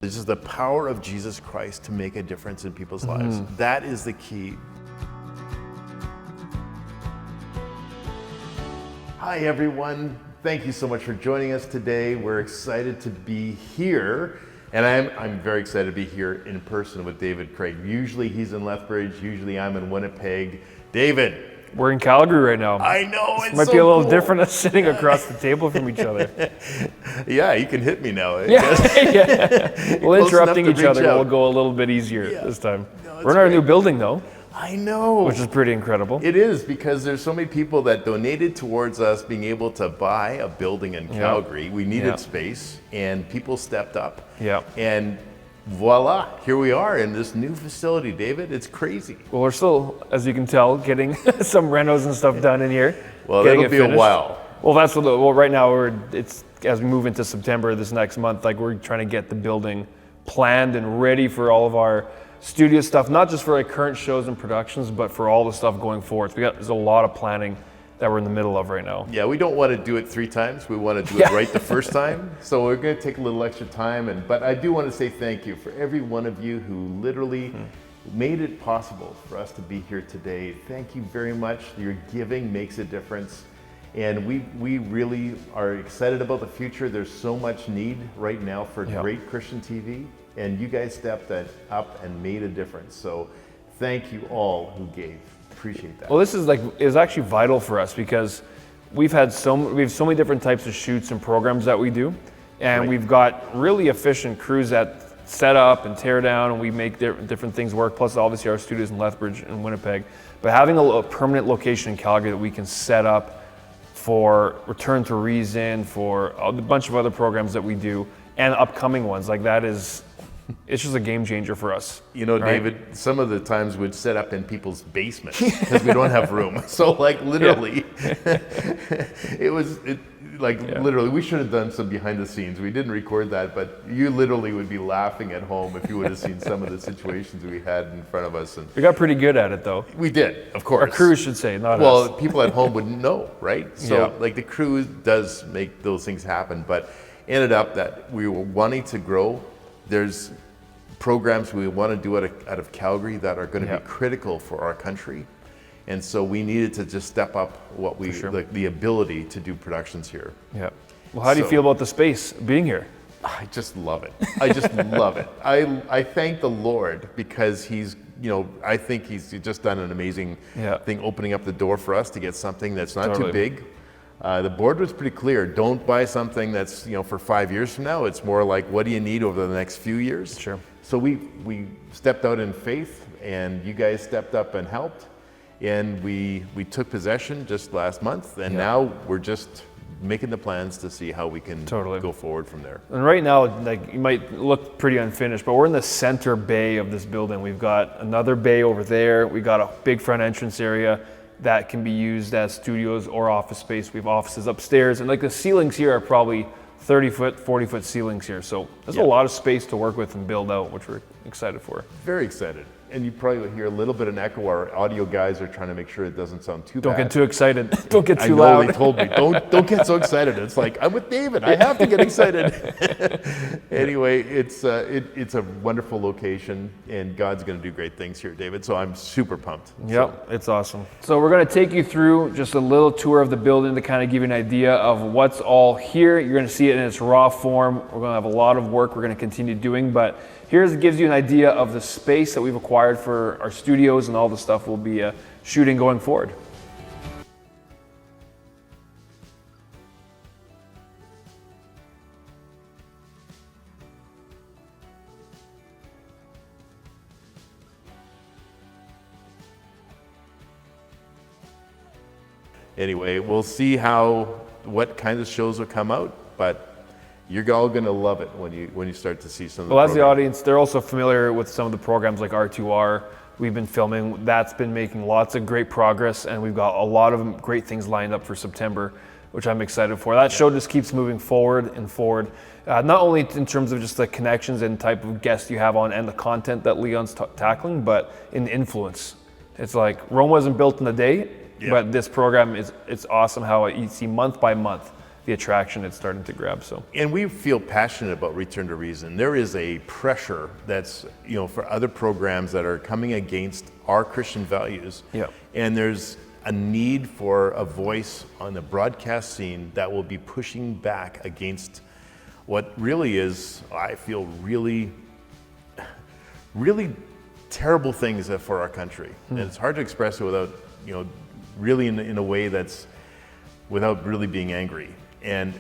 This is the power of Jesus Christ to make a difference in people's lives. That is the key. Hi everyone, thank you so much for joining us today. We're excited to be here, and I'm very excited to be here in person with David Craig. Usually he's in Lethbridge, usually I'm in Winnipeg. David. We're in Calgary right now. I know, it's might so be a little cool. different us sitting across the table from each other. Yeah, you can hit me now. Yeah. Well, interrupting enough to each other reach out. will go a little bit easier this time. No, it's We're in our great. new building though, I know. which is pretty incredible. It is, because there's so many people that donated towards us being able to buy a building in Calgary. We needed space, and people stepped up. Yeah. And voila, here we are in this new facility, David. It's crazy. Well, we're still, as you can tell, getting some renos and stuff done in here. Well, getting that'll it be finished. a while. Well, that's what. Well, right now it's as we move into September this next month. Like we're trying to get the building planned and ready for all of our studio stuff, not just for like current shows and productions, but for all the stuff going forward. There's a lot of planning that we're in the middle of right now. Yeah, we don't want to do it 3 times. We want to do it right the first time. So we're going to take a little extra time. But I do want to say thank you for every one of you who literally made it possible for us to be here today. Thank you very much. Your giving makes a difference. And we really are excited about the future. There's so much need right now for great Christian TV. And you guys stepped up and made a difference. So thank you all who gave. Appreciate that. Well, this is actually vital for us because we have so many different types of shoots and programs that we do, and we've got really efficient crews that set up and tear down, and we make different things work. Plus, obviously, our studios in Lethbridge and Winnipeg. But having a permanent location in Calgary that we can set up for Return to Reason, for a bunch of other programs that we do, and upcoming ones like that it's just a game changer for us. You know, right? David, some of the times we'd set up in people's basements because we don't have room. So like literally, literally, we should have done some behind the scenes. We didn't record that, but you literally would be laughing at home if you would have seen some of the situations we had in front of us. And We got pretty good at it though. we did, of course. Our crew should say, not us. Well, people at home wouldn't know, right? So like the crew does make those things happen, but ended up that we were wanting to grow. There's programs we want to do out of Calgary that are going to be critical for our country. And so we needed to just step up the ability to do productions here. Yeah. Well, how do you feel about the space being here? I just love it. I just love it. I thank the Lord because I think he's just done an amazing thing opening up the door for us to get something that's not too big. The board was pretty clear. Don't buy something that's for 5 years from now. It's more like, what do you need over the next few years? Sure. So we stepped out in faith, and you guys stepped up and helped, and we took possession just last month, and now we're just making the plans to see how we can go forward from there. And right now, like, you might look pretty unfinished, but we're in the center bay of this building. We've got another bay over there. We got a big front entrance area that can be used as studios or office space. We have offices upstairs, and like the ceilings here are probably 30-foot, 40-foot ceilings here. So there's a lot of space to work with and build out, which we're excited for. Very excited. And you probably will hear a little bit of an echo. Our audio guys are trying to make sure it doesn't sound too Don't bad. get too excited. Don't get too I know, loud. they told me, don't get so excited. It's like, I'm with David. I have to get excited. Anyway, it's a wonderful location, and God's going to do great things here, David. So I'm super pumped. Yep, it's awesome. So we're going to take you through just a little tour of the building to kind of give you an idea of what's all here. You're going to see it in its raw form. We're going to have a lot of work we're going to continue doing, but gives you an idea of the space that we've acquired for our studios and all the stuff we'll be shooting going forward. Anyway, we'll see what kinds of shows will come out, but you're all going to love it when you start to see some of the Well, as the programs. audience, they're also familiar with some of the programs like R2R. We've been filming. That's been making lots of great progress, and we've got a lot of great things lined up for September, which I'm excited for. That show just keeps moving forward and forward, not only in terms of just the connections and type of guests you have on and the content that Leon's tackling, but in influence. It's like Rome wasn't built in a day, but this program it's awesome how you see month by month the attraction it's starting to grab. So, and we feel passionate about Return to Reason. There is a pressure that's, for other programs that are coming against our Christian values. Yeah. And there's a need for a voice on the broadcast scene that will be pushing back against what really is, I feel, really, really terrible things for our country. And it's hard to express it without, really in a way that's without really being angry. And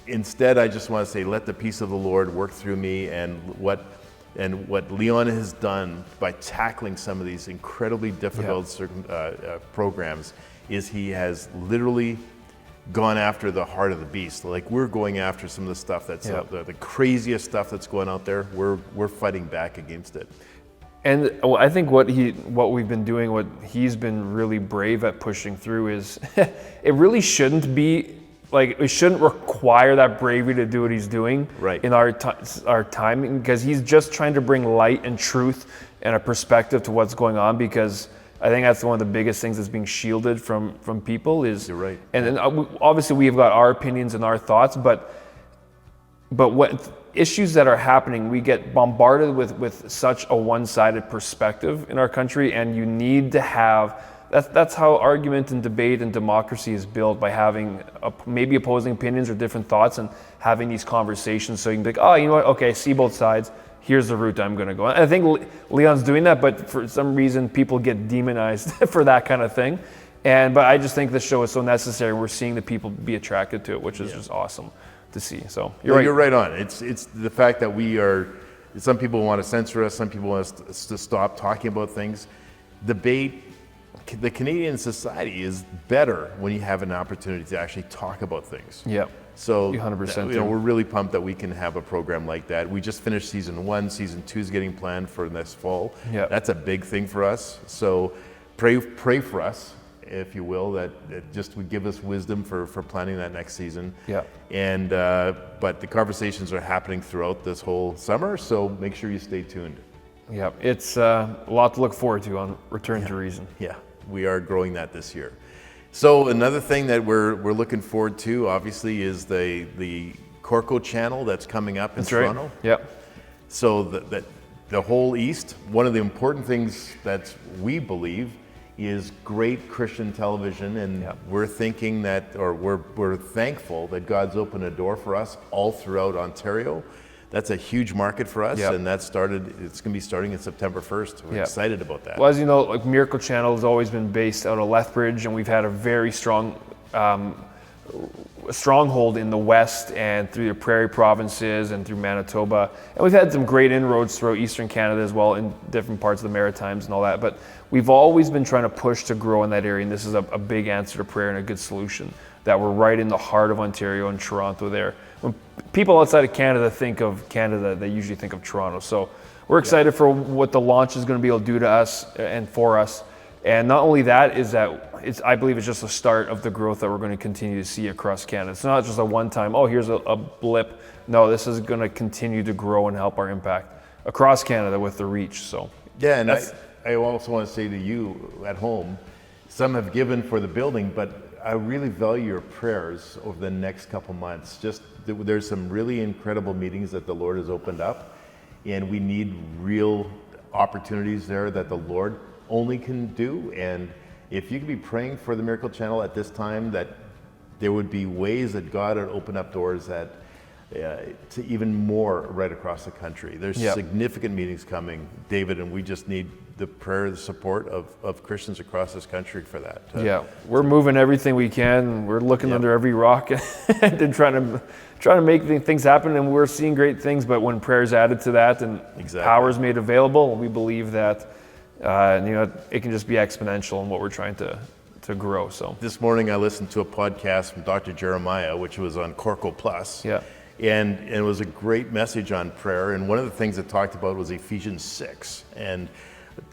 instead, I just want to say, let the peace of the Lord work through me, and what Leon has done by tackling some of these incredibly difficult programs is he has literally gone after the heart of the beast. Like, we're going after some of the stuff that's the craziest stuff that's going out there. We're fighting back against it. And I think what we've been doing, what he's been really brave at pushing through is, it really shouldn't be like, it shouldn't require that bravery to do what he's doing in our time, because he's just trying to bring light and truth and a perspective to what's going on, because I think that's one of the biggest things that's being shielded from people is. You're right. And then obviously we've got our opinions and our thoughts, but what issues that are happening, we get bombarded with such a one-sided perspective in our country, and you need to have. That's how argument and debate and democracy is built, by having maybe opposing opinions or different thoughts, and having these conversations so you can be like, oh, you know what? Okay, I see both sides. Here's the route I'm going to go. And I think Leon's doing that, but for some reason people get demonized for that kind of thing. But I just think this show is so necessary. We're seeing the people be attracted to it, which is just awesome to see. So you're right on. It's the fact that we are. Some people want to censor us. Some people want us to stop talking about things. Debate. The Canadian society is better when you have an opportunity to actually talk about things. Yeah. So 100%. We're really pumped that we can have a program like that. We just finished season 1. Season 2 is getting planned for this fall. Yeah. That's a big thing for us. So pray for us, if you will, that just would give us wisdom for planning that next season. Yeah. And but the conversations are happening throughout this whole summer, so make sure you stay tuned. Yeah, it's a lot to look forward to on Return to Reason. Yeah, we are growing that this year. So another thing that we're looking forward to, obviously, is the Corco channel that's coming up in Toronto. Right. Yeah. So the whole East, one of the important things that we believe is great Christian television, and we're thinking that, or we're thankful that God's opened a door for us all throughout Ontario. That's a huge market for us, and it's going to be starting in September 1st. We're excited about that. Well, as you know, like, Miracle Channel has always been based out of Lethbridge, and we've had a very strong stronghold in the West and through the Prairie provinces and through Manitoba. And we've had some great inroads throughout Eastern Canada as well, in different parts of the Maritimes and all that. But we've always been trying to push to grow in that area, and this is a big answer to prayer and a good solution, that we're right in the heart of Ontario and Toronto there. When people outside of Canada think of Canada, they usually think of Toronto. So we're excited for what the launch is going to be able to do to us and for us. And not only that, I believe it's just the start of the growth that we're going to continue to see across Canada. It's not just a one-time, here's a blip. No, this is going to continue to grow and help our impact across Canada with the reach. So yeah, and I also want to say to you at home, some have given for the building, but I really value your prayers over the next couple months. Just there's some really incredible meetings that the Lord has opened up, and we need real opportunities there that the Lord only can do. And if you could be praying for the Miracle Channel at this time, that there would be ways that God would open up doors that to even more right across the country. There's significant meetings coming, David, and we just need the prayer, the support of Christians across this country for that. We're moving everything we can. We're looking under every rock and trying to make things happen, and we're seeing great things. But when prayer is added to that and power is made available, we believe that it can just be exponential in what we're trying to grow. So this morning I listened to a podcast from Dr. Jeremiah, which was on Corco Plus. And it was a great message on prayer. And one of the things it talked about was Ephesians 6. And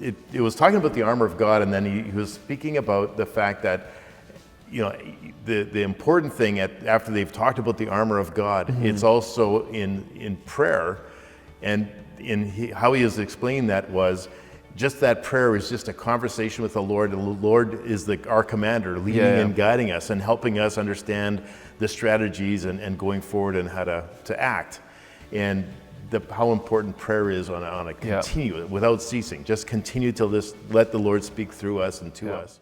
it was talking about the armor of God, and then he was speaking about the fact that, the important thing after they've talked about the armor of God, it's also in prayer. And how he has explained that was, just that prayer is just a conversation with the Lord, and the Lord is our commander, leading and guiding us and helping us understand the strategies and going forward and how to act. And how important prayer is on a continuous, without ceasing. Just continue to let the Lord speak through us and to us.